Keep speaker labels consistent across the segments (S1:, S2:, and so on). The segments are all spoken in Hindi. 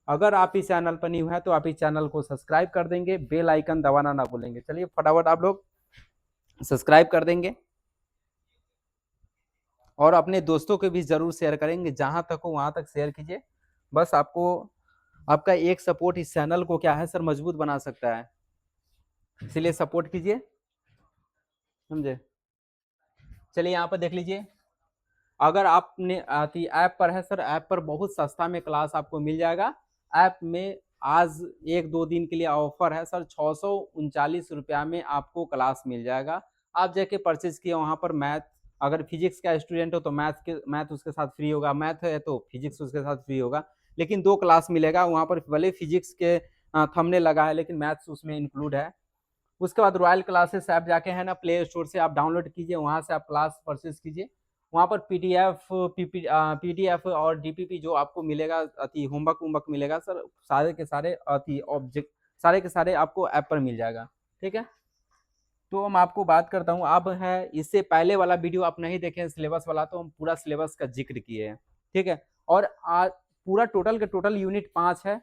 S1: अगर आप इस चैनल पर न्यू है तो आप इस चैनल को सब्सक्राइब कर देंगे, बेल आइकन दबाना ना भूलेंगे। चलिए फटाफट आप लोग सब्सक्राइब कर देंगे और अपने दोस्तों को भी जरूर शेयर करेंगे, जहां तक हो वहां तक शेयर कीजिए। बस आपको आपका एक सपोर्ट इस चैनल को क्या है सर मजबूत बना सकता है, इसलिए सपोर्ट कीजिए, समझे। चलिए यहाँ पर देख लीजिए, अगर आपने ऐप पर है सर, ऐप पर बहुत सस्ता में क्लास आपको मिल जाएगा। ऐप में आज एक दो दिन के लिए ऑफर है सर, 639 रुपया में आपको क्लास मिल जाएगा। आप जाके परचेज किए वहाँ पर मैथ, अगर फिजिक्स का स्टूडेंट हो तो मैथ उसके साथ फ्री होगा, मैथ है तो फिजिक्स उसके साथ फ्री होगा। लेकिन 2 क्लास मिलेगा वहाँ पर, भले फिजिक्स के थंबनेल लगा है लेकिन मैथ्स उसमें इंक्लूड है। उसके बाद रॉयल क्लासेस ऐप जाके है ना, प्ले स्टोर से आप डाउनलोड कीजिए, वहाँ से आप क्लास परचेज कीजिए। वहाँ पर पीडीएफ और डीपीपी जो आपको मिलेगा, अति होमवर्क वोमवर्क मिलेगा सर, सारे के सारे अति ऑब्जेक्ट सारे के सारे आपको ऐप पर मिल जाएगा। ठीक है, तो हम आपको बात करता हूँ। अब है इससे पहले वाला वीडियो आप नहीं देखे सिलेबस वाला, तो हम पूरा सिलेबस का जिक्र किए हैं। ठीक है, और आज पूरा टोटल के टोटल यूनिट 5 है,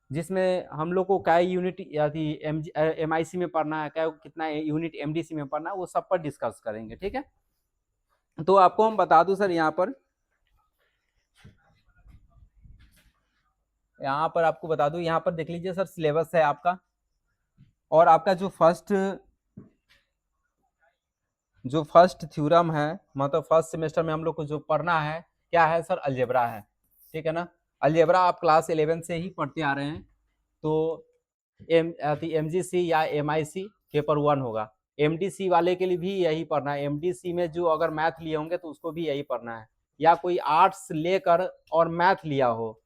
S1: जिसमें हम लोग को क्या यूनिट एमआईसी में पढ़ना है, क्या कितना यूनिट एमडीसी में पढ़ना है, वो सब पर डिस्कस करेंगे। ठीक है, तो आपको हम बता दूं सर, यहाँ पर आपको बता दूं, यहाँ पर देख लीजिए सर, सिलेबस है आपका, और आपका जो फर्स्ट थ्योरम है, मतलब फर्स्ट सेमेस्टर में हम लोग को जो पढ़ना है क्या है सर, अलजेब्रा है। ठीक है ना, अलजेब्रा आप क्लास 11 से ही पढ़ते आ रहे हैं। तो एमजीसी या एमआईसी पेपर 1 होगा। एमडीसी वाले के लिए भी यही पढ़ना है, एमडीसी में जो अगर मैथ लिए होंगे तो उसको भी यही पढ़ना है, या कोई आर्ट्स लेकर और मैथ लिया हो,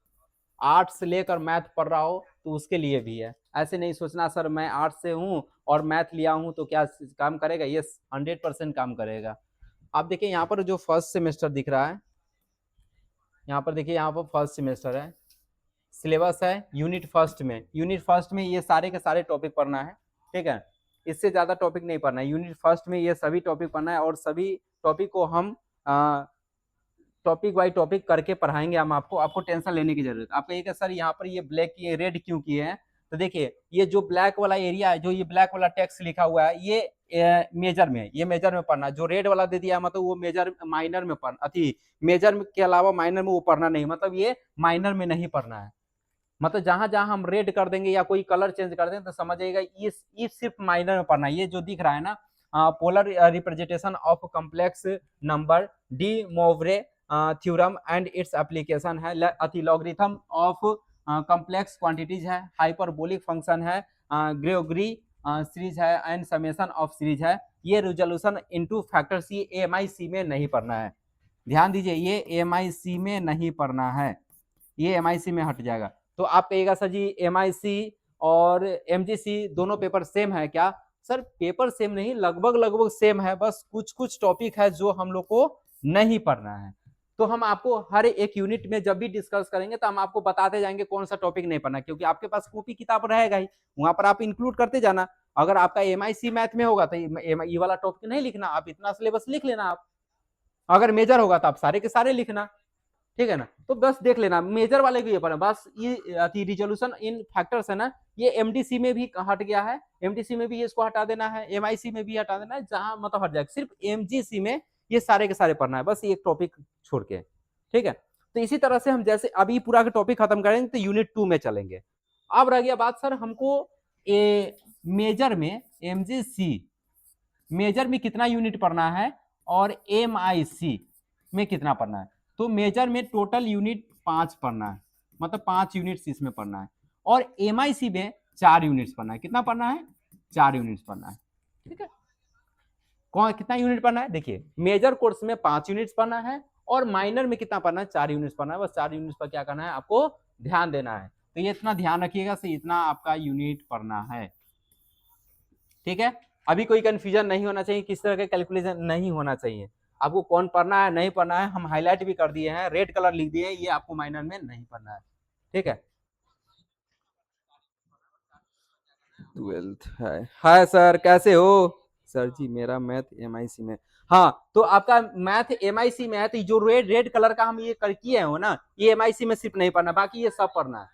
S1: आर्ट्स लेकर मैथ पढ़ रहा हो तो उसके लिए भी है। ऐसे नहीं सोचना सर मैं आर्ट्स से हूँ और मैथ लिया हूँ तो क्या काम करेगा, ये 100% काम करेगा। आप देखिए यहाँ पर जो फर्स्ट सेमेस्टर दिख रहा है, यहाँ पर देखिए, यहाँ पर फर्स्ट सेमेस्टर है, सिलेबस है यूनिट फर्स्ट में ये सारे के सारे टॉपिक पढ़ना है। ठीक है, इससे ज्यादा टॉपिक नहीं पढ़ना है, यूनिट फर्स्ट में ये सभी टॉपिक पढ़ना है, और सभी टॉपिक को हम टॉपिक बाई टॉपिक करके पढ़ाएंगे हम आपको टेंशन लेने की जरूरत। आप कहिएगा सर यहाँ पर ये ब्लैक किए रेड क्यों किए हैं, तो देखिए ये जो ब्लैक वाला एरिया है, जो ये ब्लैक वाला टेक्स्ट लिखा हुआ है, ये मेजर में पढ़ना, जो रेड वाला दे दिया मतलब वो मेजर माइनर में पढ़ना, मेजर के अलावा माइनर में वो पढ़ना नहीं, मतलब ये माइनर में नहीं पढ़ना है। मतलब जहां जहां हम रेड कर देंगे या कोई कलर चेंज कर देंगे तो समझिएगा ये सिर्फ माइनर में पढ़ना है। ये जो दिख रहा है ना, polar representation of complex number, De Moivre theorem and its application है, अति लॉगरिथम ऑफ कॉम्प्लेक्स क्वांटिटीज है, हाइपरबोलिक फंक्शन है, ग्रेगोरी सीरीज है, एंड समेशन ऑफ सीरीज है। ये रिजोल्यूशन इनटू फैक्टर्स ये एमआईसी में नहीं पढ़ना है, ध्यान दीजिए, ये एमआईसी में नहीं पढ़ना है, ये एमआईसी में हट जाएगा। तो आप कहिएगा सर जी एमआईसी और एमजीसी दोनों पेपर सेम है क्या, सर पेपर सेम नहीं, लगभग लगभग सेम है, बस कुछ कुछ टॉपिक है जो हम लोग को नहीं पढ़ना है। तो हम आपको हर एक यूनिट में जब भी डिस्कस करेंगे तो हम आपको बताते जाएंगे कौन सा टॉपिक नहीं पढ़ना, क्योंकि आपके पास कॉपी किताब रहेगा ही, वहां पर आप इंक्लूड करते जाना। अगर आपका एमआईसी मैथ में होगा तो ये वाला टॉपिक नहीं लिखना, आप इतना सिलेबस लिख लेना। आप अगर मेजर होगा तो आप सारे के सारे लिखना। ठीक है ना, तो बस देख लेना मेजर वाले भी पढ़ना, बस ये रिजोल्यूशन इन फैक्टर्स है ना, ये एमडीसी में भी हट गया है, एमडीसी में भी इसको हटा देना है, एमआईसी में भी हटा देना है, जहां मतलब हट जाएगा, सिर्फ एमजीसी में ये सारे के सारे पढ़ना है, बस एक टॉपिक छोड़ के। ठीक है, तो इसी तरह से हम जैसे अभी पूरा का टॉपिक खत्म करेंगे तो यूनिट 2 में चलेंगे। अब रह गया बात सर, हमको मेजर में एमजीसी मेजर में कितना यूनिट पढ़ना है और एमआईसी में कितना पढ़ना है। तो मेजर में टोटल यूनिट 5 पढ़ना है, मतलब 5 यूनिट्स इसमें पढ़ना है, और एमआईसी में 4 यूनिट्स पढ़ना है। कितना पढ़ना है, 4 यूनिट्स पढ़ना है। ठीक है, कौन कितना यूनिट पढ़ना है, देखिए मेजर कोर्स में 5 यूनिट्स पढ़ना है, और माइनर में कितना पढ़ना है, 4 यूनिट्स पढ़ना है। बस 4 यूनिट्स पर क्या करना है, आपको ध्यान देना है। तो ये इतना ध्यान रखिएगा से इतना आपका यूनिट पढ़ना है। ठीक है, अभी कोई कंफ्यूजन नहीं होना चाहिए, किस तरह का कैलकुलेशन नहीं होना चाहिए, आपको कौन पढ़ना है नहीं पढ़ना है हम हाईलाइट भी कर दिए हैं, रेड कलर लिख दिए, ये आपको माइनर में नहीं पढ़ना है। ठीक है, 12th है। हाय सर कैसे हो, सर जी मेरा मैथ एमआईसी में। हाँ, तो आपका मैथ एमआईसी में है, तो जो रेड रेड कलर का हम ये कर किए हो ना, ये एमआईसी में सिर्फ नहीं पढ़ना, बाकी ये सब पढ़ना है।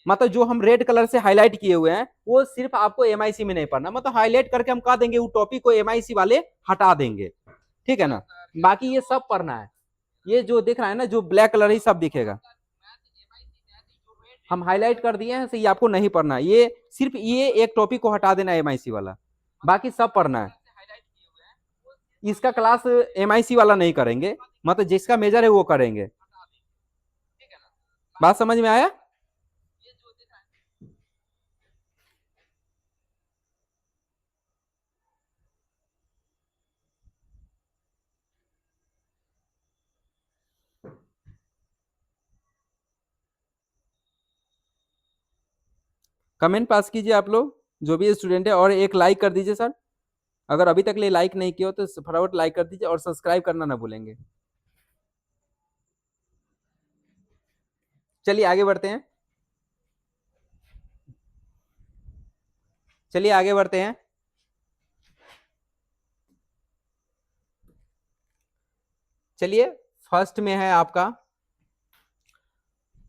S1: मतलब जो हम रेड कलर से हाईलाइट किए हुए हैं वो सिर्फ आपको एमआईसी में नहीं पढ़ना, मतलब हाईलाइट करके हम कह देंगे वो टॉपिक को एमआईसी वाले हटा देंगे, ठीक है ना। बाकी ये सब पढ़ना है, ये जो दिख रहा है ना जो ब्लैक कलर ही सब दिखेगा, हम हाईलाइट कर दिए हैं, तो ये आपको नहीं पढ़ना है, ये सिर्फ ये एक टॉपिक को हटा देना है एमआईसी वाला, बाकी सब पढ़ना है। इसका क्लास एमआईसी वाला नहीं करेंगे, मतलब जिसका मेजर है वो करेंगे। बात समझ में आया? कमेंट पास कीजिए आप लोग जो भी स्टूडेंट है, और एक लाइक कर दीजिए सर, अगर अभी तक ले लाइक नहीं किया हो तो फटाफट लाइक कर दीजिए, और सब्सक्राइब करना ना भूलेंगे। चलिए आगे बढ़ते हैं, चलिए आगे बढ़ते हैं। चलिए फर्स्ट में है आपका,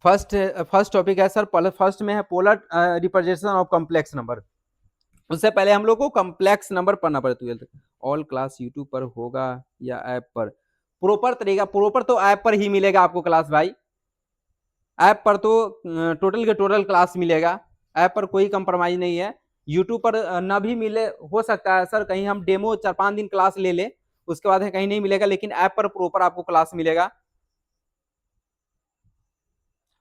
S1: फर्स्ट टॉपिक है सर, फर्स्ट में है polar representation of complex number. उससे पहले हम लोग को कॉम्प्लेक्स नंबर पढ़ना पड़े 12 ऑल क्लास यूट्यूब पर होगा या ऐप पर? प्रॉपर तरीका, प्रॉपर तो ऐप पर ही मिलेगा आपको क्लास भाई, ऐप पर तो टोटल के टोटल क्लास मिलेगा, ऐप पर कोई कंप्रोमाइज नहीं है। यूट्यूब पर ना भी मिले, हो सकता है सर कहीं हम डेमो 4-5 दिन क्लास ले ले, उसके बाद कहीं नहीं मिलेगा, लेकिन ऐप पर प्रॉपर आपको क्लास मिलेगा।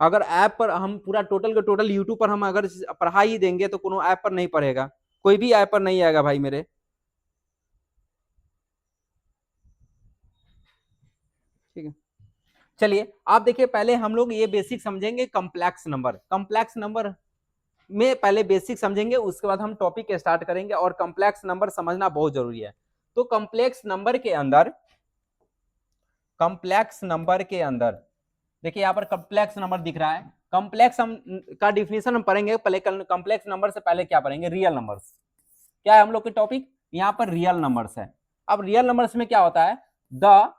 S1: अगर ऐप पर हम पूरा टोटल के टोटल यूट्यूब पर हम अगर पढ़ाई देंगे तो कोनो ऐप पर नहीं पढ़ेगा, कोई भी ऐप पर नहीं आएगा भाई मेरे, ठीक है। चलिए आप देखिए, पहले हम लोग ये बेसिक समझेंगे कॉम्प्लेक्स नंबर, कॉम्प्लेक्स नंबर में पहले बेसिक समझेंगे, उसके बाद हम टॉपिक स्टार्ट करेंगे, और कॉम्प्लेक्स नंबर समझना बहुत जरूरी है। तो कॉम्प्लेक्स नंबर के अंदर, कॉम्प्लेक्स नंबर के अंदर देखिए यहाँ पर कॉम्प्लेक्स नंबर दिख रहा है, कॉम्प्लेक्स हम का डिफिनेशन हम पढ़ेंगे, पहले कॉम्प्लेक्स नंबर से पहले क्या पढ़ेंगे, रियल नंबर्स। क्या है हम लोग के टॉपिक यहाँ पर, रियल नंबर्स है। अब रियल नंबर्स में क्या होता है, the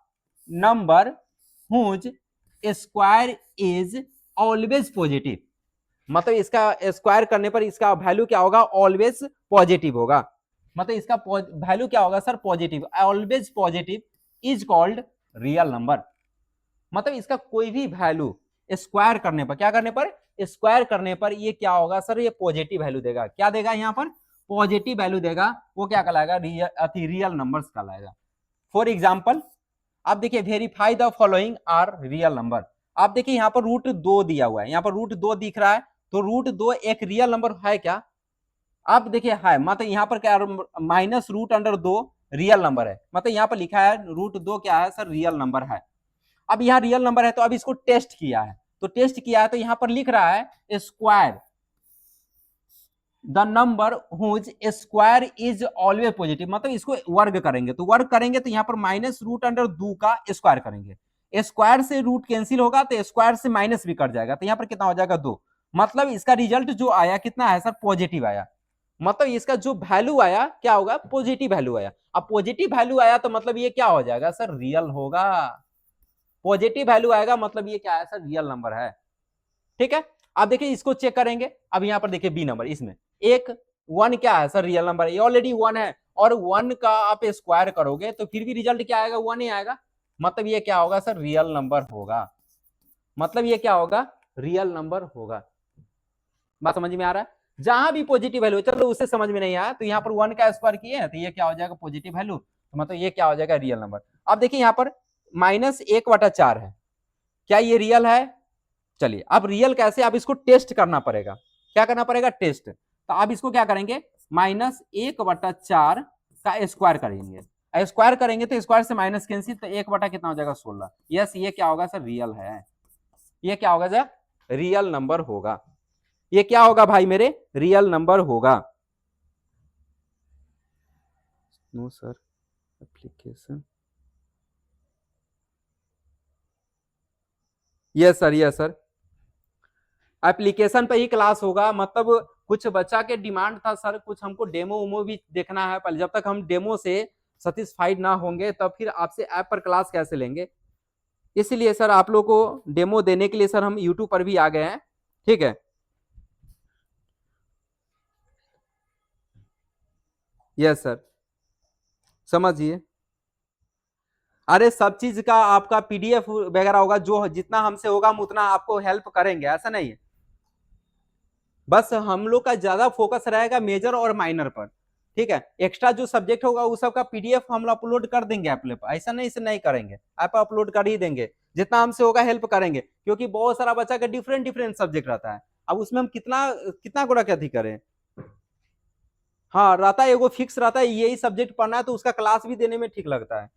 S1: number whose square is always positive, मतलब इसका स्क्वायर करने पर इसका वैल्यू क्या होगा, ऑलवेज पॉजिटिव होगा, मतलब इसका वैल्यू क्या होगा sir, positive, always positive is called real number. मतलब इसका कोई भी वैल्यू स्क्वायर करने पर, क्या करने पर, स्क्वायर करने पर ये क्या होगा सर, ये पॉजिटिव वैल्यू देगा, क्या देगा यहाँ पर, पॉजिटिव वैल्यू देगा, वो क्या कहलाएगा, रियल नंबर्स कहलाएगा। फॉर एग्जाम्पल आप देखिए, verify the following are real number. आप देखिए यहाँ पर √2 दिया हुआ है, यहाँ पर √2 दिख रहा है, तो √2 एक रियल नंबर है क्या? आप देखिए है, मतलब यहाँ पर क्या, -√2 रियल नंबर है, मतलब यहाँ पर लिखा है √2 क्या है सर, रियल नंबर है। अब यहाँ रियल नंबर है तो अब इसको टेस्ट किया है, तो टेस्ट किया है तो यहाँ पर लिख रहा है square the number whose square is always positive, मतलब इसको वर्ग करेंगे, तो वर्ग करेंगे तो यहाँ पर -√2 का स्क्वायर करेंगे, स्क्वायर से रूट कैंसिल होगा तो स्क्वायर से माइनस भी कट जाएगा, तो यहाँ पर कितना हो जाएगा, 2। मतलब इसका रिजल्ट जो आया कितना है सर, पॉजिटिव आया, मतलब इसका जो वैल्यू आया क्या होगा, पॉजिटिव वैल्यू आया। अब पॉजिटिव वैल्यू आया तो मतलब ये क्या हो जाएगा सर, रियल होगा, पॉजिटिव वैल्यू आएगा, मतलब ये क्या है सर, रियल नंबर है, ठीक है। अब देखिए इसको चेक करेंगे, अब यहाँ पर देखिए बी नंबर, इसमें एक 1 क्या है सर, रियल नंबर, ये ऑलरेडी 1 है, और 1 का आप स्क्वायर करोगे तो फिर भी रिजल्ट क्या आएगा, 1 ही आएगा, मतलब ये क्या होगा सर, रियल नंबर होगा, मतलब ये क्या होगा, रियल नंबर होगा। बात समझ में आ रहा है? जहां भी पॉजिटिव वैल्यू, चलो उससे समझ में नहीं आया, तो यहाँ पर 1 का स्क्वायर किए तो ये क्या हो जाएगा, पॉजिटिव वैल्यू, तो मतलब ये क्या हो जाएगा, रियल नंबर। अब देखिए यहाँ पर -1/4 है, क्या ये रियल है? चलिए अब रियल कैसे, अब इसको टेस्ट करना पड़ेगा, क्या करना पड़ेगा, टेस्ट। तो अब इसको क्या करेंगे, -1/4 का स्क्वायर करेंगे, स्क्वायर करेंगे तो स्क्वायर से माइनस कैंसिल, तो 1 कितना हो जाएगा, 16। यस ये क्या होगा सर, रियल है, ये क्या होगा सर, रियल नंबर होगा, ये क्या होगा भाई मेरे, रियल नंबर होगा। No sir application, yes sir, yes sir, application पे ही क्लास होगा, मतलब कुछ बच्चा के डिमांड था सर, कुछ हमको डेमो उमो भी देखना है, पहले जब तक हम डेमो से सेटिस्फाइड ना होंगे तब फिर आपसे ऐप पर क्लास कैसे लेंगे, इसलिए सर आप लोग को डेमो देने के लिए सर हम यूट्यूब पर भी आ गए हैं, ठीक है। यस सर, समझिए। अरे सब चीज का आपका पीडीएफ वगैरह होगा, जो जितना हमसे होगा हम उतना आपको हेल्प करेंगे, ऐसा नहीं है। बस हम लोग का ज्यादा फोकस रहेगा मेजर और माइनर पर, ठीक है। एक्स्ट्रा जो सब्जेक्ट होगा उस सब का पीडीएफ हम अपलोड कर देंगे आप लोग, ऐसा नहीं से नहीं करेंगे, आप अपलोड कर ही देंगे। जितना हमसे होगा हेल्प करेंगे, क्योंकि बहुत सारा बच्चा का डिफरेंट डिफरेंट सब्जेक्ट रहता है। अब उसमें हम कितना कितना गुणा क्या करें। हाँ रहता है, एगो फिक्स रहता है, यही सब्जेक्ट पढ़ना है तो उसका क्लास भी देने में ठीक लगता है।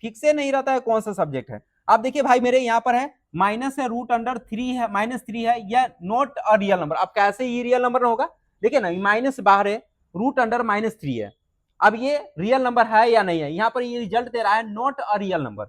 S1: फिक्स से नहीं रहता है कौन सा सब्जेक्ट है। आप देखिए भाई मेरे यहाँ पर है माइनस है, रूट अंडर 3 है, -3 है, या नॉट अ रियल नंबर। अब कैसे ये रियल नंबर होगा, देखिए ना माइनस बाहर है, रूट अंडर -3 है। अब ये रियल नंबर है या नहीं है, यहाँ पर ये रिजल्ट दे रहा है नॉट अ रियल नंबर।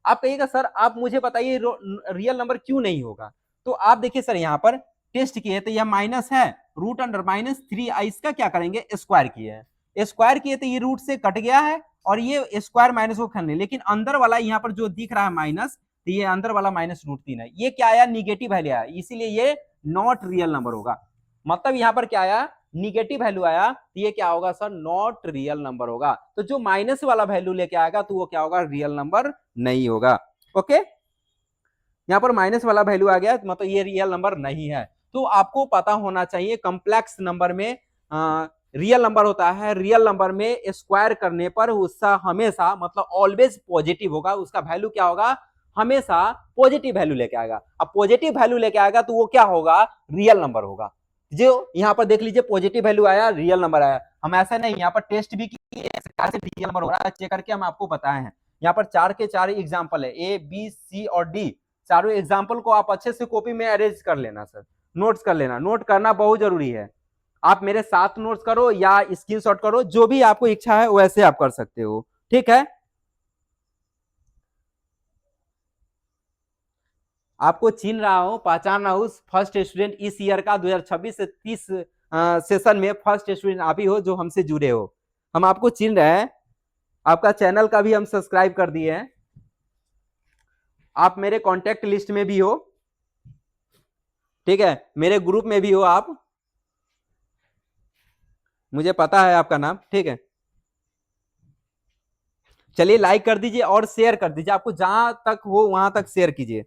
S1: आप कहिएगा सर आप मुझे बताइए रियल नंबर क्यों नहीं होगा। तो आप देखिए सर यहाँ पर टेस्ट किए तो यह माइनस है, रूट अंडर -3, इसका क्या करेंगे स्क्वायर किए हैं, स्क्वायर किए तो ये रूट से कट गया है और ये स्क्वायर माइनस को खा, लेकिन अंदर वाला यहाँ पर जो दिख रहा है माइनस, तो ये अंदर वाला -√3 है, ये क्या आया निगेटिव वैल्यू आया, इसीलिए ये नॉट रियल नंबर होगा। मतलब यहाँ पर क्या आया निगेटिव वैल्यू आया, तो ये क्या होगा सर नॉट रियल नंबर होगा। तो जो माइनस वाला वैल्यू लेके आएगा तो वो क्या होगा रियल नंबर नहीं होगा। ओके, यहाँ पर माइनस वाला वैल्यू आ गया मतलब ये रियल नंबर नहीं है। तो आपको पता होना चाहिए कॉम्प्लेक्स नंबर में रियल नंबर होता है, रियल नंबर में स्क्वायर करने पर उसका हमेशा मतलब ऑलवेज पॉजिटिव होगा, उसका वैल्यू क्या होगा हमेशा पॉजिटिव वैल्यू लेके आएगा। अब पॉजिटिव वैल्यू लेके आएगा तो वो क्या होगा रियल नंबर होगा। जो यहाँ पर देख लीजिए पॉजिटिव वैल्यू आया रियल नंबर आया, हम ऐसा नहीं यहाँ पर टेस्ट भी किए रियल नंबर हो रहा है चेक करके हम आपको बताए हैं। यहाँ पर 4 के 4 एग्जाम्पल है, ए बी सी और डी, चारों एग्जाम्पल को आप अच्छे से कॉपी में अरेंज कर लेना सर, नोट्स कर लेना, नोट करना बहुत जरूरी है। आप मेरे साथ नोट्स करो या स्क्रीनशॉट करो, जो भी आपको इच्छा है वैसे आप कर सकते हो, ठीक है। आपको चिन्ह रहा हूं, पहचान रहा हूं, फर्स्ट स्टूडेंट इस ईयर का 2026 से 30 सेशन में फर्स्ट स्टूडेंट आप ही हो जो हमसे जुड़े हो, हम आपको चिन्ह रहे हैं। आपका चैनल का भी हम सब्सक्राइब कर दिए हैं, आप मेरे कॉन्टेक्ट लिस्ट में भी हो, ठीक है, मेरे ग्रुप में भी हो आप, मुझे पता है आपका नाम, ठीक है। चलिए लाइक कर दीजिए और शेयर कर दीजिए, आपको जहां तक हो वहां तक शेयर कीजिए।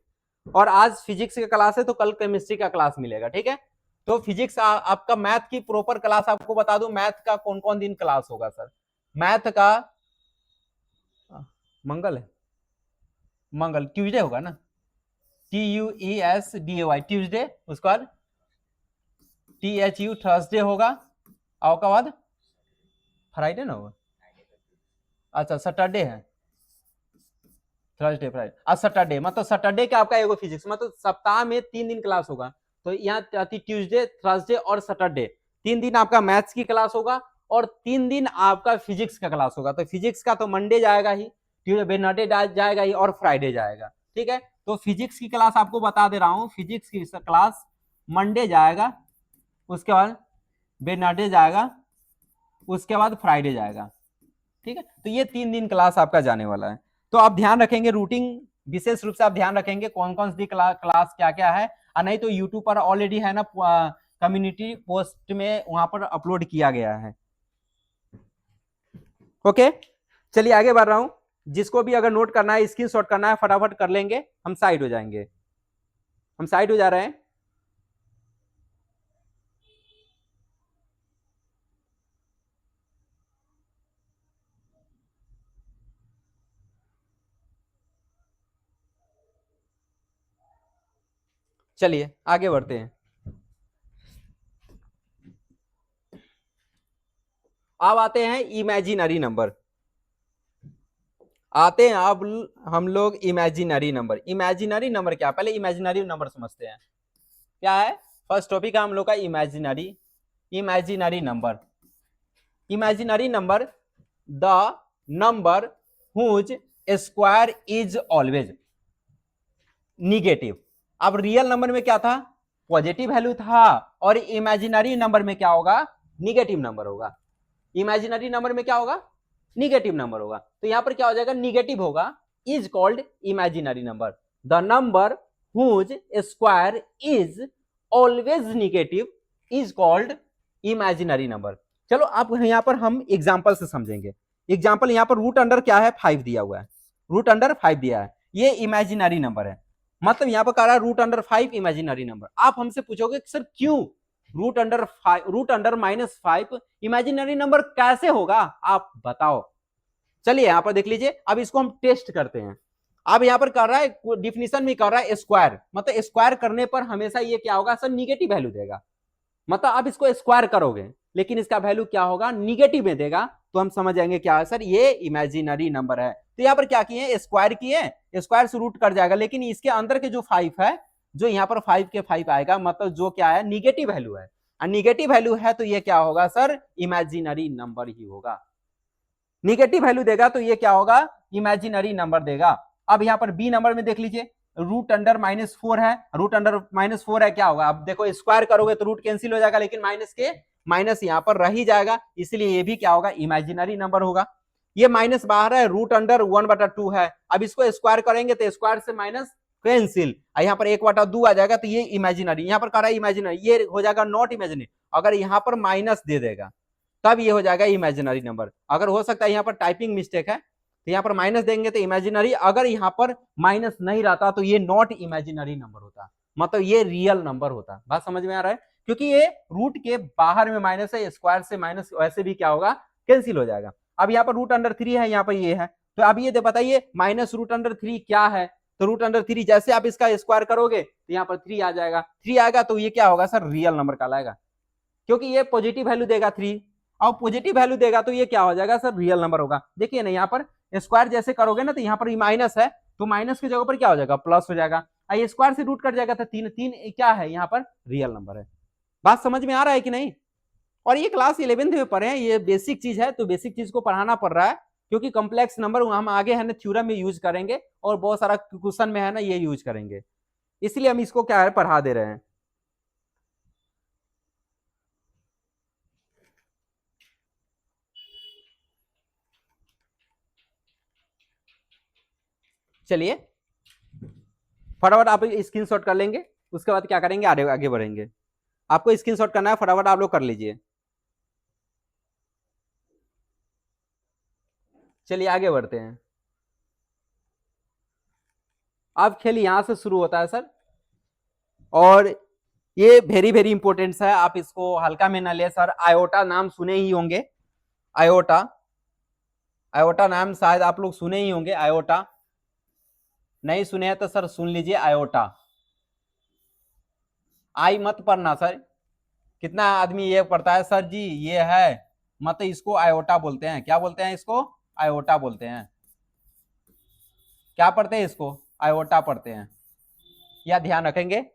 S1: और आज फिजिक्स का क्लास है तो कल केमिस्ट्री का क्लास मिलेगा, ठीक है। तो फिजिक्स आपका मैथ की प्रॉपर क्लास आपको बता दूं, मैथ का कौन कौन दिन क्लास होगा सर। मैथ का मंगल है, मंगल ट्यूसडे होगा ना, TUESDAY ट्यूसडे, उसके बाद THU थर्सडे होगा, और उसके बाद फ्राइडे ना होगा, अच्छा सैटरडे है, थर्सडे फ्राइडे आज सैटरडे, मतलब सैटरडे का आपका एगो फिजिक्स, मतलब सप्ताह में 3 दिन क्लास होगा। तो यहाँ आती ट्यूसडे थर्सडे और सैटरडे, 3 दिन आपका मैथ्स की क्लास होगा और 3 दिन आपका फिजिक्स का क्लास होगा। तो फिजिक्स का तो मंडे जाएगा ही, ट्यूसडे वेडनेसडे जाएगा ही और फ्राइडे जाएगा, ठीक है। तो फिजिक्स की क्लास आपको बता दे रहा हूँ, फिजिक्स की क्लास मंडे जाएगा, उसके बाद वेडनेसडे जाएगा, उसके बाद फ्राइडे जाएगा, ठीक है। तो ये 3 दिन क्लास आपका जाने वाला है। तो आप ध्यान रखेंगे रूटीन, विशेष रूप से आप ध्यान रखेंगे कौन कौन सी क्लास क्या क्या है, और नहीं तो यूट्यूब पर ऑलरेडी है ना कम्युनिटी पोस्ट में वहां पर अपलोड किया गया है। ओके, चलिए आगे बढ़ रहा हूं, जिसको भी अगर नोट करना है स्क्रीनशॉट करना है फटाफट कर लेंगे, हम साइड हो जाएंगे, हम साइड हो जा रहे हैं। चलिए आगे बढ़ते हैं। अब आते हैं इमेजिनरी नंबर, आते हैं अब हम लोग इमेजिनरी नंबर। इमेजिनरी नंबर क्या, पहले इमेजिनरी नंबर समझते हैं क्या है। फर्स्ट टॉपिक है हम लोग का imaginary, imaginary number. Imaginary number the number whose square is always negative. अब रियल नंबर में क्या था पॉजिटिव वैल्यू था, और इमेजिनरी नंबर में क्या होगा निगेटिव नंबर होगा। इमेजिनरी नंबर में क्या होगा निगेटिव नंबर होगा, तो यहां पर क्या हो जाएगा निगेटिव होगा, is called imaginary number. The number whose square is always negative is called imaginary number. चलो आप यहाँ पर हम एग्जाम्पल से समझेंगे। एग्जाम्पल यहाँ पर रूट अंडर क्या है 5 दिया हुआ है, रूट अंडर 5 दिया है, ये इमेजिनरी नंबर है, मतलब यहाँ पर कह रहा है रूट अंडर 5 इमेजिनरी नंबर। आप हमसे पूछोगे सर क्यों रूट अंडर -5 इमेजिनरी नंबर कैसे होगा, आप बताओ। चलिए यहाँ पर देख लीजिए, अब इसको हम टेस्ट करते हैं। अब यहाँ पर कर रहा है डिफिनीशन में कर रहा है स्क्वायर, मतलब स्क्वायर करने पर हमेशा ये क्या होगा सर निगेटिव वैल्यू देगा, मतलब आप इसको स्क्वायर करोगे लेकिन इसका वैल्यू क्या होगा निगेटिव में देगा, तो हम समझ जाएंगे क्या है सर ये इमेजिनरी नंबर है। तो यहाँ पर क्या किए स्क्वायर किए, स्क्वायर से रूट कर जाएगा, लेकिन इसके अंदर के जो 5 है, जो यहाँ पर 5 के 5 आएगा, मतलब जो क्या है निगेटिव वैल्यू है, और निगेटिव वैल्यू है तो ये क्या होगा सर इमेजिनरी नंबर ही होगा। निगेटिव वैल्यू देगा तो ये क्या होगा इमेजिनरी नंबर देगा। अब यहाँ पर बी नंबर में देख लीजिए रूट अंडर -4 है, रूट अंडर -4 है, क्या होगा अब देखो स्क्वायर करोगे तो रूट कैंसिल हो जाएगा, लेकिन माइनस के माइनस यहाँ पर रह ही जाएगा, इसलिए ये भी क्या होगा इमेजिनरी नंबर होगा। ये माइनस बाहर है, रूट अंडर 1/2 है, अब इसको स्क्वायर करेंगे तो स्क्वायर से माइनस कैंसिल, यहाँ पर 1/2 आ जाएगा, तो ये इमेजिनरी, यहाँ पर कह रहा है इमेजिनरी, ये हो जाएगा नॉट इमेजिनरी। अगर यहाँ पर माइनस दे देगा तब ये हो जाएगा इमेजिनरी नंबर। अगर हो सकता है यहाँ पर टाइपिंग मिस्टेक है तो यहाँ पर माइनस देंगे तो इमेजिनरी, अगर यहाँ पर माइनस नहीं रहता तो ये नॉट इमेजिनरी नंबर होता, मतलब ये रियल नंबर होता। बात समझ में आ रहा है, क्योंकि ये रूट के बाहर में माइनस है, स्क्वायर से माइनस वैसे भी क्या होगा कैंसिल हो जाएगा। अब यहाँ पर रूट अंडर 3 है, यहाँ पर ये है, तो अब ये बताइए माइनस रूट अंडर 3 क्या है, तो रूट अंडर 3 जैसे आप इसका स्क्वायर करोगे तो यहाँ पर 3 आ जाएगा, 3 आएगा तो ये क्या होगा सर रियल नंबर कहलाएगा, क्योंकि ये पॉजिटिव वैल्यू देगा 3, और पॉजिटिव वैल्यू देगा तो ये क्या हो जाएगा सर रियल नंबर होगा। देखिए ना यहाँ पर स्क्वायर जैसे करोगे ना तो यहाँ पर माइनस है, तो माइनस की जगह पर क्या हो जाएगा प्लस हो जाएगा, ये स्क्वायर से रूट कट जाएगा तो 3 3 क्या है यहाँ पर रियल नंबर है। बात समझ में आ रहा है कि नहीं। और ये क्लास 11th में पढ़े हैं, ये बेसिक चीज है, तो बेसिक चीज को पढ़ाना पड़ रहा है, क्योंकि कॉम्प्लेक्स नंबर हम आगे है ना थ्योरम में यूज करेंगे, और बहुत सारा क्वेश्चन में है ना ये यूज करेंगे, इसलिए हम इसको क्या है पढ़ा दे रहे हैं। चलिए फटाफट आप स्क्रीनशॉट कर लेंगे, उसके बाद क्या करेंगे आगे आगे बढ़ेंगे। आपको स्क्रीनशॉट करना है, फटाफट आप लोग कर लीजिए। चलिए आगे बढ़ते हैं। अब खेल यहां से शुरू होता है सर, और ये वेरी वेरी इंपॉर्टेंट है, आप इसको हल्का में ना ले सर। आयोटा नाम सुने ही होंगे, आयोटा, आयोटा नाम शायद आप लोग सुने ही होंगे, आयोटा नहीं सुने हैं तो सर सुन लीजिए आयोटा। आई मत पढ़ना सर, कितना आदमी ये पढ़ता है सर जी ये है, मत इसको आयोटा बोलते हैं, क्या बोलते हैं इसको आयोटा बोलते हैं, क्या पढ़ते हैं इसको आयोटा पढ़ते हैं, या ध्यान रखेंगे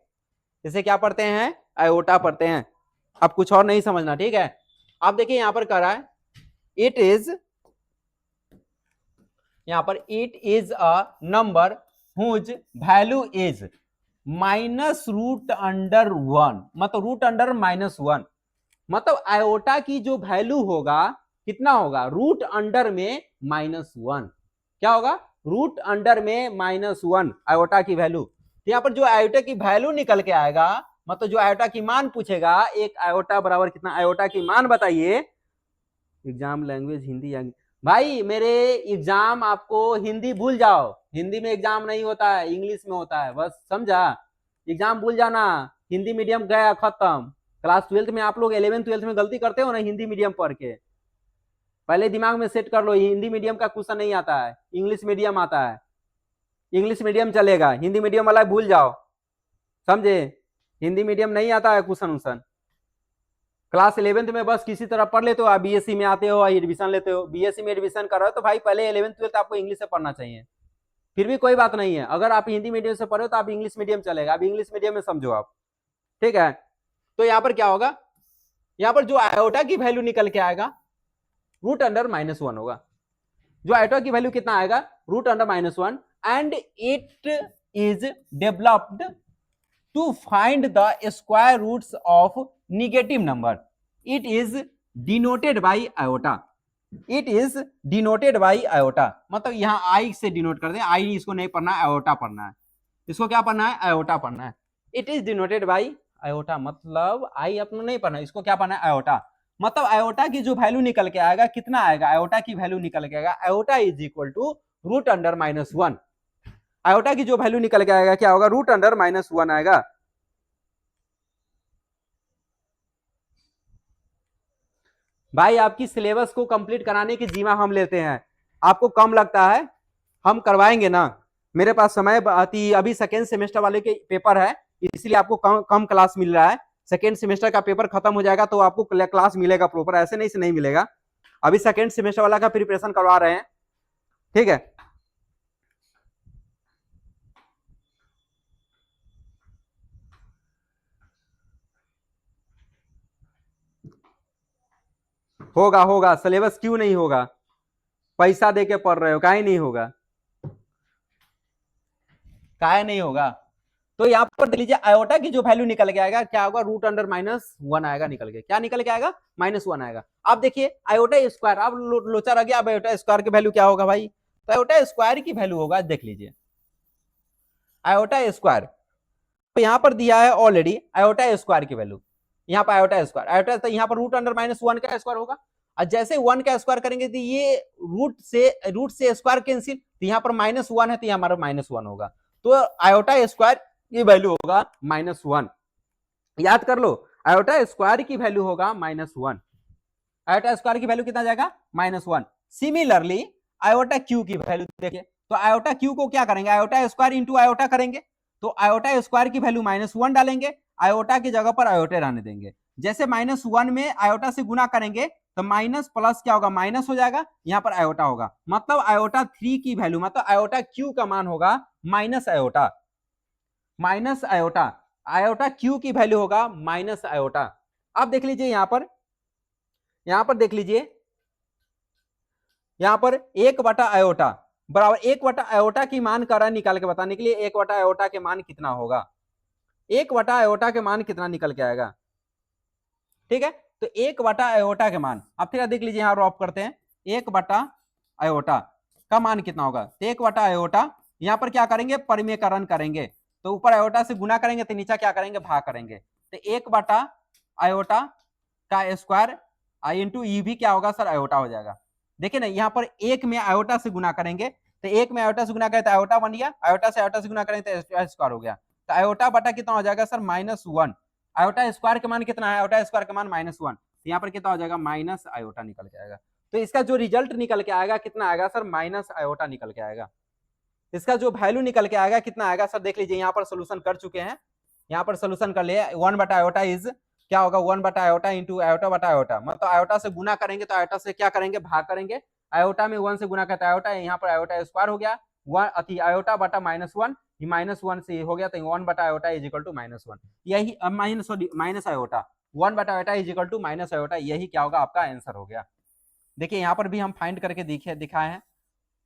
S1: इसे क्या पढ़ते हैं आयोटा पढ़ते हैं। अब कुछ और नहीं समझना, ठीक है। आप देखिए यहां पर कह रहा है इट इज, यहां पर it is a number whose value is -√1, मतलब रूट अंडर -1, मतलब आयोटा की जो वैल्यू होगा कितना होगा रूट अंडर में -1, क्या होगा रूट अंडर में -1 आयोटा की वैल्यू। तो यहाँ पर जो आयोटा की वैल्यू निकल के आएगा, मतलब जो आयोटा की मान पूछेगा, एक आयोटा बराबर कितना, आयोटा की मान बताइए। एग्जाम लैंग्वेज हिंदी या भाई मेरे एग्जाम आपको हिंदी भूल जाओ, हिंदी में एग्जाम नहीं होता है इंग्लिश में होता है, बस समझा, एग्जाम भूल जाना, हिंदी मीडियम गया खत्म। क्लास 12th में आप लोग 11th 12th में गलती करते हो ना हिंदी मीडियम पढ़ के, पहले दिमाग में सेट कर लो हिंदी मीडियम का क्वेश्चन नहीं आता है, इंग्लिश मीडियम आता है, इंग्लिश मीडियम चलेगा, हिंदी मीडियम वाला भूल जाओ, समझे, हिंदी मीडियम नहीं आता है क्वेश्चन उसन। क्लास 11th में बस किसी तरह पढ़ लेते हो, आप बीएससी में आते हो एडमिशन लेते हो, बीएससी में एडमिशन कर रहे हो तो भाई पहले 11th 12th आपको इंग्लिश से पढ़ना चाहिए, फिर भी कोई बात नहीं है, अगर आप हिंदी मीडियम से पढ़े हो तो आप इंग्लिश मीडियम चलेगा, आप इंग्लिश मीडियम में समझो आप, ठीक है। तो यहाँ पर क्या होगा, यहाँ पर जो आयोटा की वैल्यू निकल के आएगा रूट अंडर -1 होगा, जो आयोटा की वैल्यू कितना आएगा root under -1, and it is developed to find the square roots of negative number, it is denoted by iota, it is denoted by iota, मतलब यहां आई से डिनोट कर दे, आई इसको नहीं पढ़ना है आयोटा पढ़ना है, इसको क्या पढ़ना है आयोटा पढ़ना है, it is denoted by iota, मतलब आई अपना नहीं पढ़ना, इसको क्या पढ़ना है आयोटा। मतलब आयोटा की जो वैल्यू निकल के आएगा कितना आएगा, आयोटा की वैल्यू निकल के आएगा iota is equal to root under -1। Iota की जो वैल्यू निकल के आएगा क्या होगा, रूट अंडर -1 आएगा। भाई आपकी सिलेबस को कंप्लीट कराने की जिम्मा हम लेते हैं, आपको कम लगता है, हम करवाएंगे ना। मेरे पास समय अभी सेकेंड सेमेस्टर वाले के पेपर है, इसलिए आपको कम क्लास मिल रहा है। सेकेंड सेमेस्टर का पेपर खत्म हो जाएगा तो आपको क्लास मिलेगा प्रॉपर, ऐसे नहीं से नहीं मिलेगा। अभी सेकेंड सेमेस्टर वाला का प्रिपरेशन करवा रहे हैं, ठीक है। होगा होगा, सिलेबस क्यों नहीं होगा, पैसा दे के पढ़ रहे हो, काहे नहीं होगा, काहे नहीं होगा। तो यहाँ पर देख लीजिए आयोटा की जो वैल्यू निकल के आएगा क्या होगा, रूट अंडर -1 आएगा निकल के, क्या निकल के आएगा, -1 आएगा। आप देखिए आयोटा स्क्वायर, अब लोचा रह गया, अब आयोटा स्क्वायर की वैल्यू क्या होगा भाई, तो आयोटा स्क्वायर की वैल्यू होगा, देख लीजिए आयोटा स्क्वायर, तो यहाँ पर दिया है ऑलरेडी आयोटा स्क्वायर की वैल्यू, यहाँ पर आयोटा स्क्वायर, आयोटा तो यहाँ पर रूट अंडर -1 का स्क्वायर होगा, और जैसे 1 का स्क्वायर करेंगे तो ये रूट से स्क्वायर कैंसिल, तो यहाँ पर -1 है तो यहाँ हमारा -1 होगा, तो आयोटा स्क्वायर की वैल्यू होगा -1। याद कर लो, आयोटा स्क्वायर की वैल्यू होगा -1, आयोटा स्क्वायर की वैल्यू कितना जाएगा, -1। सिमिलरली आयोटा क्यू की वैल्यू देखिए, तो आयोटा क्यू को क्या करेंगे, आयोटा स्क्वायर इंटू आयोटा करेंगे, तो आयोटा स्क्वायर की वैल्यू -1 डालेंगे, आयोटा की जगह पर आयोटा रहने देंगे। जैसे -1 में आयोटा से गुना करेंगे तो माइनस प्लस क्या होगा, माइनस हो जाएगा, यहाँ पर आयोटा होगा, मतलब आयोटा 3 की वैल्यू, मतलब आयोटा क्यू का मान होगा minus iota, minus iota, iota Q की वैल्यू होगा माइनस आयोटा। आप देख लीजिए यहां पर देख लीजिए, यहां पर 1 बटा आयोटा बराबर 1 बटा आयोटा की मान करा निकाल के बताने के लिए, 1 बटा आयोटा के मान कितना होगा, 1 बटा आयोटा के मान कितना निकल के आएगा, ठीक है। तो 1 बटा आयोटा के मान, अब फिर देख लीजिए यहां रॉप करते हैं, 1 बटा आयोटा का मान कितना होगा, तो 1 बटा आयोटा, यहां पर क्या करेंगे, परिमेयकरण करेंगे, तो ऊपर आयोटा से गुना करेंगे तो नीचे क्या करेंगे, भाग करेंगे, तो 1 बटा आयोटा का स्क्वायर इंटू ई भी क्या होगा सर, आयोटा हो जाएगा। देखिए ना यहाँ पर 1 में आयोटा से गुना करेंगे, तो 1 में आयोटा से गुना करें तो आयोटा बन गया, आयोटा से गुना करेंगे तो स्क्वायर हो गया, तो आयोटा बटा कितना हो जाएगा सर, -1। आयोटा स्क्वायर का मान कितना है, आयोटा स्क्वायर का मान -1, तो यहाँ पर कितना हो जाएगा, माइनस आयोटा निकल के आएगा। तो इसका जो रिजल्ट निकल के आएगा कितना आएगा सर, माइनस आयोटा निकल के आएगा। इसका जो वैल्यू निकल के आएगा कितना आएगा सर, देख लीजिए यहाँ पर सोल्यूशन कर चुके हैं, यहाँ पर सोल्यूशन कर लिए, 1 बटा आयोटा इज क्या होगा, 1 बटा आयोटा इंटू आयोटा बटा आयोटा, मतलब आयोटा से गुना करेंगे तो आयोटा से क्या करेंगे, भाग करेंगे, आयोटा में 1 से गुना करते आयोटा, यहाँ पर आयोटा स्क्वायर हो गया, आयोटा बटा -1, ये -1 से हो गया, तो 1 बटा आयोटा इज इक्वल टू -1, यही माइनस आयोटा, 1 बटा iota is equal to minus iota, यही क्या होगा, आपका आंसर हो गया। देखिए यहाँ पर भी हम फाइंड करके दिखाए हैं,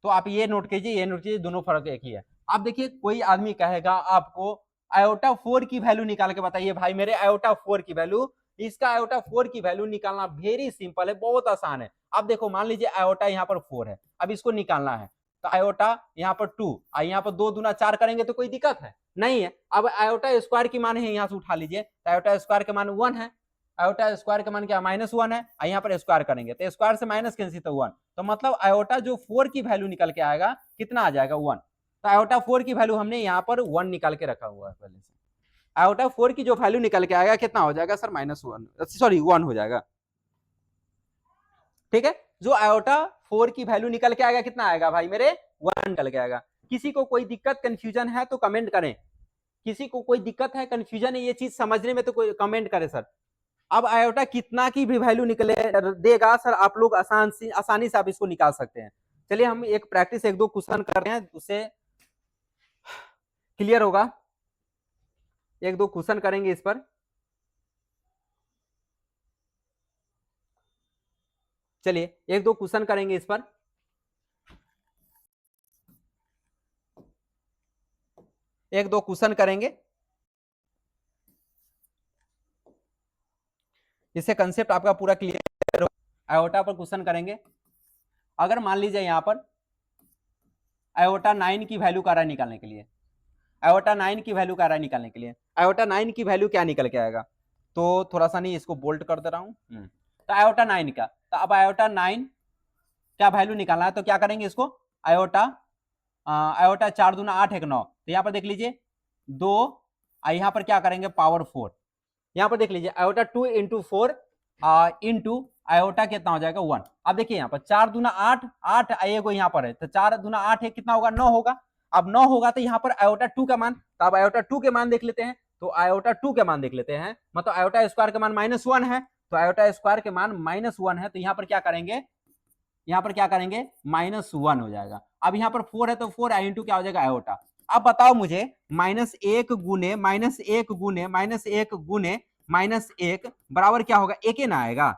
S1: तो आप ये नोट कीजिए, ये नोट कीजिए, दोनों फर्क एक ही है। आप देखिए कोई आदमी कहेगा आपको आयोटा 4 की वैल्यू निकाल के बताइए, भाई मेरे आयोटा 4 की वैल्यू, इसका आयोटा 4 की वैल्यू निकालना वेरी सिंपल है, बहुत आसान है। अब देखो मान लीजिए आयोटा यहाँ पर 4 है, अब इसको निकालना है, तो आयोटा यहाँ पर 2 और यहाँ पर 2 दूना 4 करेंगे तो कोई दिक्कत है नहीं है। अब आयोटा स्क्वायर की मान है, यहाँ से उठा लीजिए, तो आयोटा स्क्वायर का मान 1 है, आयोटा स्क्वायर का मान क्या, -1 है, यहाँ पर स्क्वायर करेंगे तो स्क्वायर से माइनस कैंसिल तो 1, तो मतलब आयोटा जो 4 की वैल्यू निकल के आएगा कितना आ जाएगा, 1। तो आयोटा 4 की वैल्यू हमने यहाँ पर 1 निकाल के रखा हुआ है पहले से। आयोटा 4 की जो वैल्यू निकल के आएगा कितना हो जाएगा सर, -1, सॉरी 1 हो जाएगा, ठीक है। जो आयोटा 4 की वैल्यू निकल के आएगा कितना आएगा भाई मेरे, 1 निकल के आएगा। किसी को कोई दिक्कत कंफ्यूजन है तो कमेंट करें, किसी को कोई दिक्कत है, कंफ्यूजन है ये चीज समझने में तो कोई कमेंट करे सर। अब आयोटा कितना की भी वैल्यू निकले देगा सर, आप लोग आसानी से आप इसको निकाल सकते हैं। चलिए हम एक प्रैक्टिस 1-2 क्वेश्चन कर रहे हैं, उससे क्लियर होगा, 1-2 क्वेश्चन करेंगे इस पर। चलिए 1-2 क्वेश्चन करेंगे इस पर, एक दो क्वेश्चन करेंगे, इससे कंसेप्ट आपका पूरा क्लियर हो। आयोटा पर क्वेश्चन करेंगे, अगर मान लीजिए यहां पर आयोटा 9 की वैल्यू का निकालने के लिए, आयोटा 9 की वैल्यू का निकालने के लिए, आयोटा 9 की वैल्यू क्या निकल के आएगा, तो थोड़ा सा नहीं इसको बोल्ट कर दे रहा हूं, तो आयोटा 9 का, तो अब आयोटा 9 क्या वैल्यू निकालना है, तो क्या करेंगे इसको, आयोटा आयोटा 4 दूना 8 1 9, तो यहाँ पर देख लीजिए 2, यहाँ पर क्या करेंगे पावर 4, यहाँ पर देख लीजिए आयोटा 2 इंटू 4 इंटू आयोटा कितना हो जाएगा 1। अब देखिए यहाँ पर 4 दूना 8, 8 आएगा यहाँ पर है, तो 4 दूना 8 है कितना होगा 9 होगा। अब 9 होगा तो यहाँ पर आयोटा 2 का मान, तो अब आयोटा 2 के मान देख लेते हैं, तो आयोटा 2 के मान देख लेते हैं, मतलब आयोटा स्क्वायर के मान -1 है, तो आयोटा स्क्वायर के मान -1 है, तो यहाँ पर क्या करेंगे, यहाँ पर क्या करेंगे -1 हो जाएगा। अब यहाँ पर 4 है तो 4 इंटू क्या हो जाएगा आयोटा। अब बताओ मुझे -1 गुने -1 गुने -1 गुने -1 बराबर क्या होगा, 1 ना आएगा।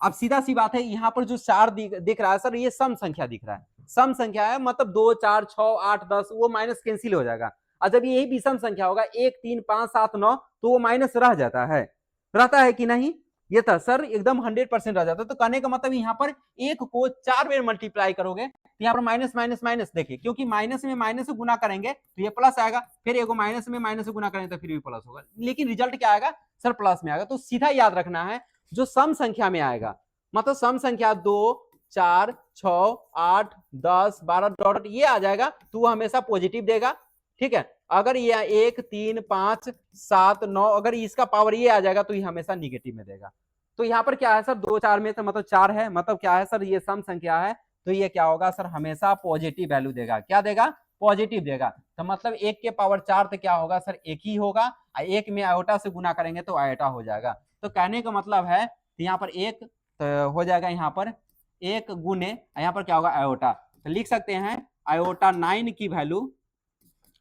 S1: अब सीधा सी बात है, यहाँ पर जो 4 दिख रहा है सर, ये सम संख्या दिख रहा है, सम संख्या है, मतलब 2 4 6 8 10 वो माइनस कैंसिल हो जाएगा। और जब यही विषम संख्या होगा 1 3 5 7 9, तो वो माइनस रह जाता है, रहता है कि नहीं, ये था सर एकदम 100% रह जाता है। तो कहने का मतलब यहाँ पर एक को 4 बार मल्टीप्लाई करोगे तो यहाँ पर माइनस माइनस माइनस, देखिए क्योंकि माइनस में माइनस से गुना करेंगे तो ये प्लस आएगा, फिर एगो माइनस में माइनस से गुना करेंगे तो फिर भी प्लस होगा, लेकिन रिजल्ट क्या आएगा सर प्लस में आएगा। तो सीधा याद रखना है जो सम संख्या में आएगा, मतलब सम संख्या 2 4 6 8 10 12 डॉट ये आ जाएगा तो वो हमेशा पॉजिटिव देगा, ठीक है। अगर ये 1 3 5 7 9 अगर इसका पावर ये आ जाएगा तो ये हमेशा निगेटिव में देगा। तो यहाँ पर क्या है सर 2 4 में तो मतलब 4 है, मतलब क्या है सर ये सम संख्या है, तो ये क्या होगा सर हमेशा पॉजिटिव वैल्यू देगा, क्या देगा पॉजिटिव देगा। तो मतलब 1 के पावर 4 तो क्या होगा सर 1 ही होगा, 1 में आयोटा से गुना करेंगे तो आयोटा हो जाएगा। तो कहने का मतलब है यहाँ पर 1 तो हो जाएगा, यहाँ पर 1 गुने यहाँ पर क्या होगा आयोटा, तो लिख सकते हैं आयोटा 9 की वैल्यू,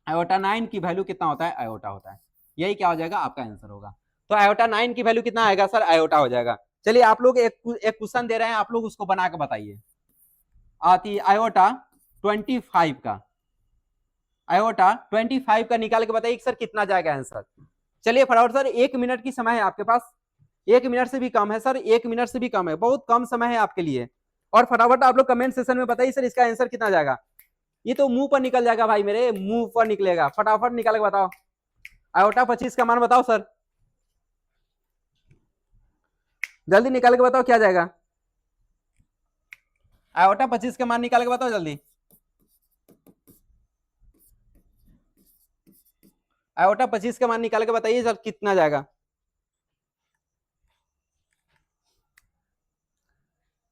S1: आयोटा 9 की वैल्यू कितना होता है आयोटा होता है, यही क्या हो जाएगा आपका आंसर होगा। तो आयोटा 9 की वैल्यू कितना आएगा सर आयोटा हो जाएगा। चलिए आप लोग एक क्वेश्चन दे रहे हैं, आप लोग उसको बना के बताइए। आती आयोटा 25 का, आयोटा 25 का निकाल के बताइए सर कितना जाएगा आंसर। चलिए फटाफट सर 1 मिनट की समय है आपके पास, 1 मिनट से भी कम है सर, 1 मिनट से भी कम है, बहुत कम समय है आपके लिए। और फटाफट आप लोग कमेंट सेक्शन में बताइए सर इसका आंसर कितना जाएगा। ये तो मुंह पर निकल जाएगा भाई, मेरे मुंह पर निकलेगा, फटाफट निकाल के बताओ। आयोटा 25 का मान बताओ सर, जल्दी निकाल के बताओ क्या जाएगा। आयोटा 25 का मान निकाल के बताओ जल्दी। आयोटा 25 का मान निकाल के बताइए सर कितना जाएगा,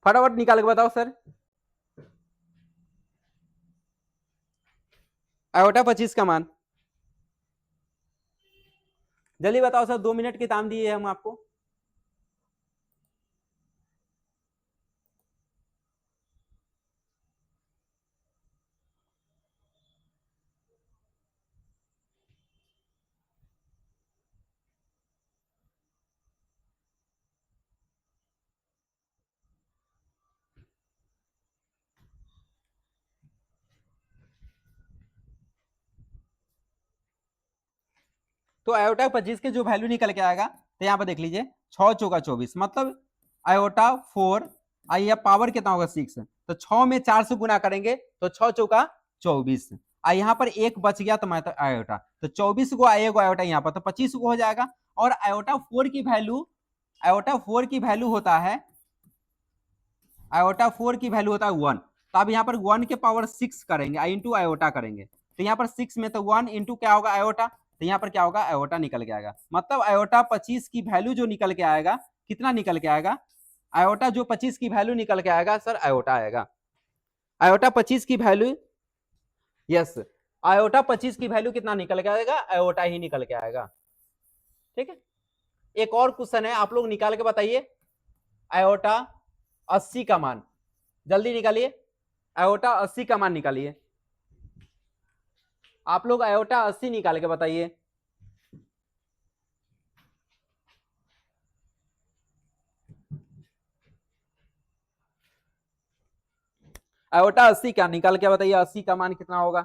S1: फटाफट निकाल के बताओ सर। आयोटा 25 का मान जल्दी बताओ सर, 2 मिनट की टाइम दिए हम आपको। तो आयोटा 25 के जो वैल्यू निकल के आएगा, तो यहाँ पर देख लीजिए 6 चौका 24, मतलब आयोटा 4 आइए पावर कितना होगा 6, तो 6 में 4 से गुना करेंगे तो 6 चौका 24, यहाँ पर एक बच गया तो मैं तो आयोटा, तो 24 को आएगा आयोटा यहाँ पर, तो 25 को हो जाएगा। और आयोटा 4 की वैल्यू, आयोटा 4 की वैल्यू होता है, आयोटा 4 की वैल्यू होता है 1, तो अब यहाँ पर 1 के पावर 6 करेंगे इंटू आयोटा करेंगे, तो यहाँ पर 6 में तो 1 इंटू क्या होगा आयोटा, तो यहाँ पर क्या होगा आयोटा निकल के आएगा, मतलब आयोटा 25 की वैल्यू जो निकल के आएगा कितना निकल के आएगा, आयोटा जो 25 की वैल्यू निकल के आएगा सर आयोटा आएगा। आयोटा 25 की वैल्यू, यस आयोटा 25 की वैल्यू कितना निकल के आएगा आयोटा ही निकल के आएगा, ठीक है। एक और क्वेश्चन है, आप लोग निकाल के बताइए आयोटा 80 का मान, जल्दी निकालिए आयोटा 80 का मान निकालिए, आप लोग आयोटा 80 निकाल के बताइए। आयोटा 80 का निकाल के बताइए 80 का मान कितना होगा।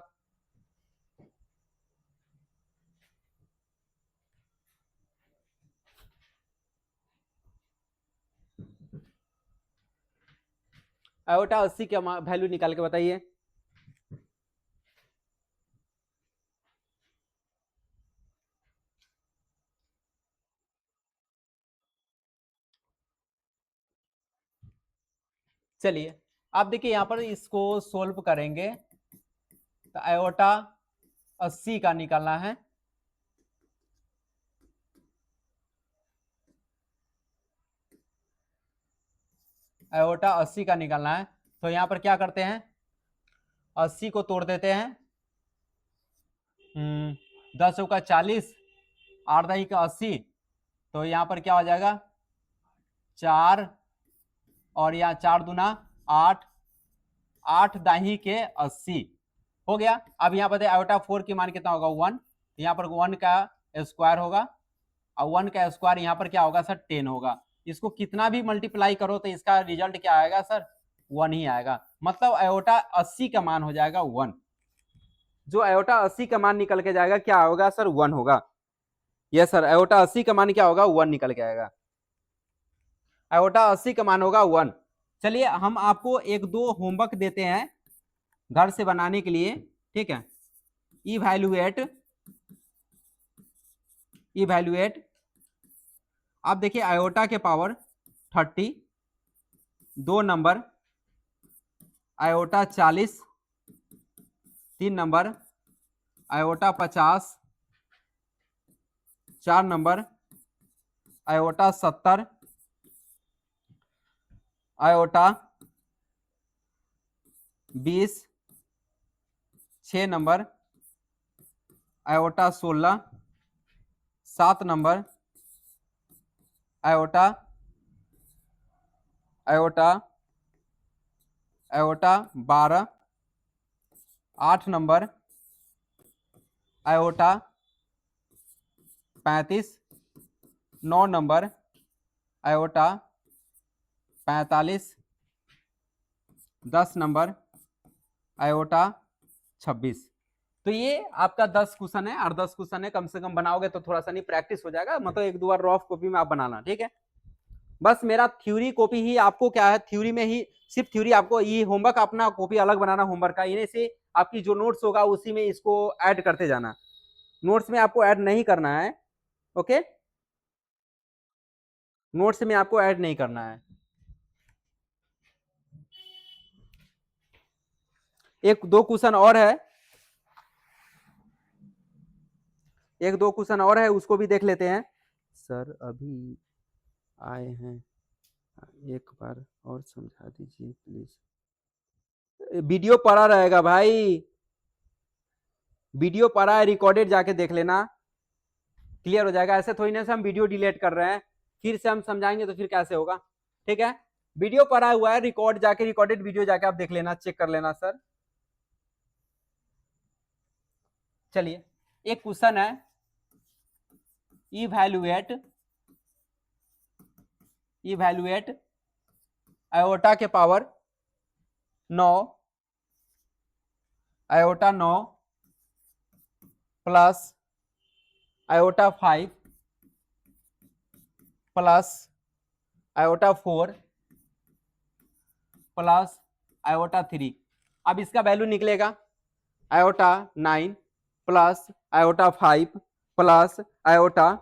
S1: आयोटा 80 का वैल्यू निकाल के बताइए। चलिए आप देखिए यहाँ पर इसको सोल्व करेंगे तो आयोटा 80 का निकालना है। आयोटा 80 का निकालना है तो यहाँ पर क्या करते हैं, 80 को तोड़ देते हैं। 10 का 40, 8 दही का 80, तो यहाँ पर क्या हो जाएगा 4, और यहाँ 4 दूना 8, 8 दाही के 80 हो गया। अब यहाँ बताइए आयोटा 4 की मान कितना होगा 1, यहाँ पर 1 का स्क्वायर होगा, और 1 का स्क्वायर यहाँ पर क्या होगा सर 10 होगा। इसको कितना भी मल्टीप्लाई करो तो इसका रिजल्ट क्या आएगा सर 1 ही आएगा। मतलब आयोटा 80 का मान हो जाएगा 1। जो आयोटा 80 का मान निकल के जाएगा क्या होगा सर 1 होगा। यस सर, आयोटा 80 का मान क्या होगा 1 निकल के आएगा। आयोटा 80 का मान होगा 1। चलिए हम आपको एक दो होमवर्क देते हैं घर से बनाने के लिए, ठीक है। इवैल्यूएट आप देखिए आयोटा के power 30, 2 number, iota 40, 3 number, iota 50, 4 number, iota 70, iota 20, 6 number, iota 16, 7 number, iota iota iota 12, 8 number, iota 35, 9 number, iota 45, 10 number, iota 26। तो ये आपका 10 क्वेश्चन है और 10 क्वेश्चन है, कम से कम बनाओगे तो थोड़ा सा नहीं प्रैक्टिस हो जाएगा, मतलब एक दो बार रफ कॉपी में आप बनाना, ठीक है। बस मेरा थ्योरी कॉपी ही आपको क्या है, थ्योरी में ही सिर्फ थ्योरी, आपको ये होमवर्क अपना कॉपी अलग बनाना होमवर्क का, इन्हें से आपकी जो नोट्स होगा उसी में इसको ऐड करते जाना, नोट्स में आपको ऐड नहीं करना है, ओके, नोट्स में आपको ऐड नहीं करना है। एक दो क्वेश्चन और है, एक दो क्वेश्चन और है उसको भी देख लेते हैं। सर अभी आए हैं, एक बार और समझा दीजिए प्लीज। वीडियो पड़ा रहेगा भाई, वीडियो पड़ा है, रिकॉर्डेड जाके देख लेना, क्लियर हो जाएगा। ऐसे थोड़ी ना से हम वीडियो डिलीट कर रहे हैं फिर से हम समझाएंगे तो फिर कैसे होगा, ठीक है। वीडियो पड़ा हुआ है, रिकॉर्ड जाके रिकॉर्डेड वीडियो जाके आप देख लेना, चेक कर लेना सर। चलिए एक क्वेश्चन है, इवैल्यूएट आयोटा के power 9, iota 9 plus iota 5 plus iota 4 plus iota 3। अब इसका वैल्यू निकलेगा iota 9 plus iota 5 plus iota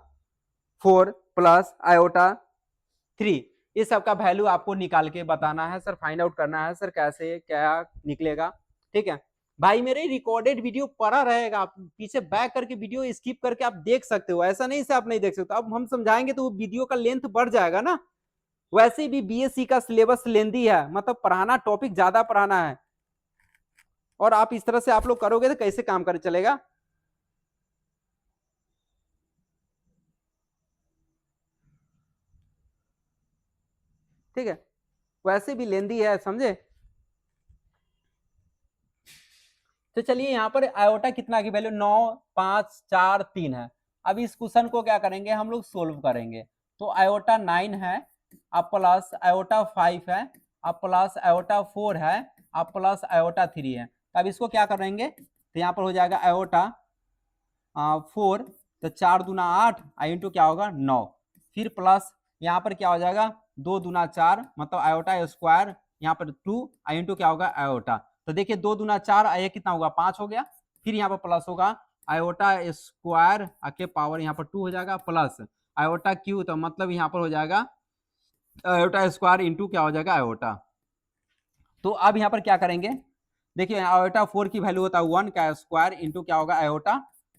S1: 4 plus iota 3। इस सब का वैल्यू आपको निकाल के बताना है सर, फाइंड आउट करना है सर कैसे क्या निकलेगा, ठीक है। भाई मेरे रिकॉर्डेड वीडियो पड़ा रहेगा, आप पीछे बैक करके वीडियो स्किप करके आप देख सकते हो, ऐसा नहीं से आप नहीं देख सकते। अब हम समझाएंगे तो वो वीडियो का लेंथ बढ़ जाएगा ना, वैसे भी बीएससी का सिलेबस लेंदी है, मतलब पढ़ाना टॉपिक ज्यादा पढ़ाना है, और आप इस तरह से आप लोग करोगे तो कैसे काम कर चलेगा। ठीक है, वैसे भी लेंदी है, समझे। तो चलिए यहाँ पर आयोटा कितना की वैल्यू 9, 5, 4, 3 है। अब इस क्वेश्चन को क्या करेंगे हम लोग, सोल्व करेंगे। तो आयोटा 9 है, अब प्लस आयोटा 5 है, अब प्लस आयोटा 4 है, अब प्लस आयोटा 3 है। तो अब इसको क्या करेंगे, तो यहाँ पर हो जाएगा आयोटा 4, तो 4 दूना 8, इंटू क्या होगा 9, फिर प्लस यहाँ पर क्या हो जाएगा 2 दूना 4, मतलब आयोटा स्क्वायर, यहाँ पर 2, इंटू क्या होगा आयोटा। तो देखिए 2 दूना 4, ये कितना होगा 5 हो गया, फिर यहाँ पर प्लस होगा आयोटा स्क्वायर के पावर यहाँ पर 2 हो जाएगा, प्लस आयोटा क्यू, तो मतलब यहाँ पर हो जाएगा आयोटा स्क्वायर इंटू क्या हो जाएगा आयोटा, तो अब यहाँ पर क्या करेंगे, देखिए आयोटा 4 की वैल्यू होता है 1 का स्क्वायर इंटू क्या होगा आयोटा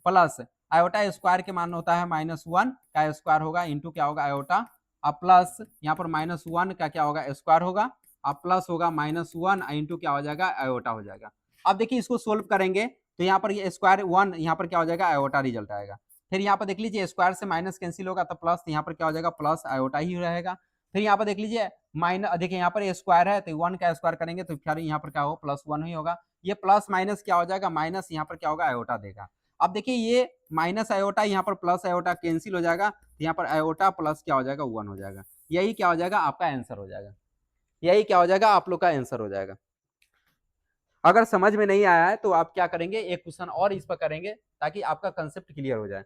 S1: प्लस आयोटा स्क्वायर के मान होता है -1 का स्क्वायर होगा इंटू क्या होगा आयोटा, अब प्लस यहाँ पर -1 का क्या होगा स्क्वायर होगा, अब प्लस होगा -1 इंटू क्या हो जाएगा आयोटा हो जाएगा। अब देखिए इसको सोल्व करेंगे तो यहाँ पर ये स्क्वायर 1 यहाँ पर क्या हो जाएगा आयोटा रिजल्ट आएगा। फिर यहाँ पर देख लीजिए स्क्वायर से माइनस कैंसिल होगा तो प्लस, यहाँ पर क्या हो जाएगा प्लस आयोटा ही रहेगा। फिर यहाँ पर देख लीजिए माइनस, देखिए यहाँ पर ये स्क्वायर है तो 1 का स्क्वायर करेंगे तो फिर यहाँ पर क्या होगा +1 ही होगा। ये प्लस माइनस क्या हो जाएगा माइनस, यहाँ पर क्या होगा आयोटा देगा। अब देखिए ये माइनस आयोटा यहाँ पर प्लस आयोटा कैंसिल हो जाएगा, तो यहाँ पर आयोटा प्लस क्या हो जाएगा 1 हो जाएगा। यही क्या हो जाएगा आपका आंसर हो जाएगा, यही क्या हो जाएगा आप लोग का आंसर हो जाएगा। अगर समझ में नहीं आया है तो आप क्या करेंगे एक क्वेश्चन और इस पर करेंगे ताकि आपका कंसेप्ट क्लियर हो जाए।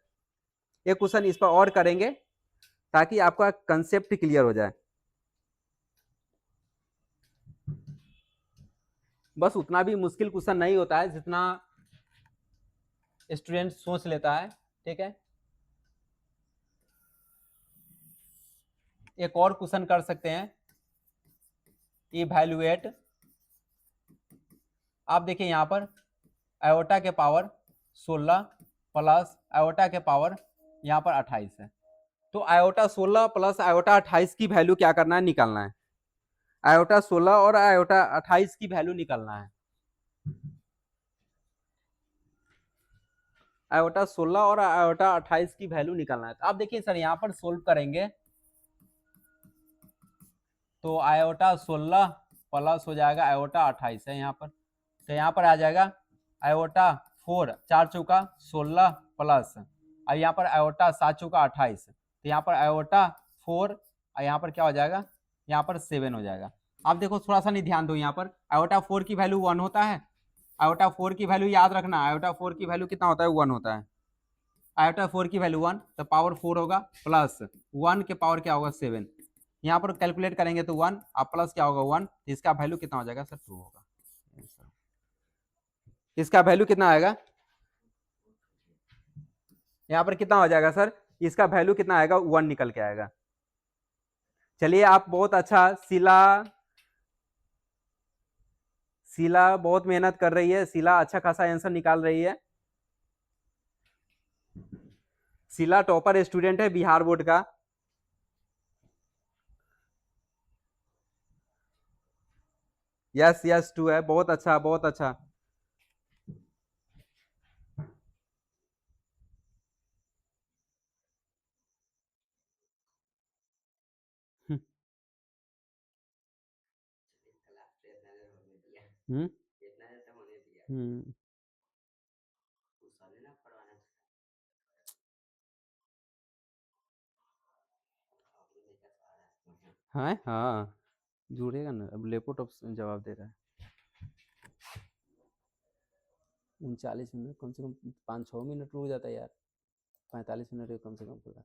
S1: एक क्वेश्चन इस पर और करेंगे ताकि आपका कंसेप्ट क्लियर हो जाए। बस उतना भी मुश्किल क्वेश्चन नहीं होता है जितना स्टूडेंट सोच लेता है, ठीक है। एक और क्वेश्चन कर सकते हैं, इवैल्यूएट। आप देखिए यहाँ पर आयोटा के पावर 16 प्लस आयोटा के पावर यहाँ पर 28 है, तो आयोटा 16 प्लस आयोटा 28 की वैल्यू क्या करना है निकालना है। आयोटा 16 और आयोटा 28 की वैल्यू निकालना है। आयोटा 16 और आयोटा 28 की वैल्यू निकालना है। तो आप देखिए सर यहाँ पर सोल्व करेंगे तो आयोटा 16 प्लस हो जाएगा आयोटा 28 है यहाँ पर, तो यहाँ पर आ जाएगा आयोटा 4 4 चौका 16 प्लस और यहाँ पर आयोटा 7 चौका 28, तो यहाँ पर आयोटा 4 और यहाँ पर क्या हो जाएगा यहाँ पर 7 हो जाएगा। अब देखो थोड़ा सा नहीं ध्यान दो, यहाँ पर आयोटा 4 की वैल्यू 1 होता है, आयोटा 4 की वैल्यू याद रखना, आयोटा 4 की वैल्यू कितना होता है 1 होता है। आयोटा 4 की वैल्यू 1 तो पावर 4 होगा प्लस 1 के पावर क्या होगा 7, यहाँ पर कैलकुलेट करेंगे तो 1 और प्लस क्या होगा 1, तो इसका वैल्यू कितना हो जाएगा सर 2 होगा। इसका वैल्यू कितना आएगा यहाँ पर कितना हो जाएगा सर, इसका वैल्यू कितना आएगा 1 निकल के आएगा। चलिए आप बहुत अच्छा, शीला बहुत मेहनत कर रही है, शीला अच्छा खासा आंसर निकाल रही है। शीला टॉपर स्टूडेंट है बिहार बोर्ड का। यस यस 2 है, बहुत अच्छा बहुत अच्छा। हम्म हम्म हाँ हाँ जुड़ेगा ना, अब लैपटॉप जवाब दे रहा है। 39 मिनट, कम से कम 5-6 मिनट रुक जाता है यार, 45 मिनट कम से कम पूरा।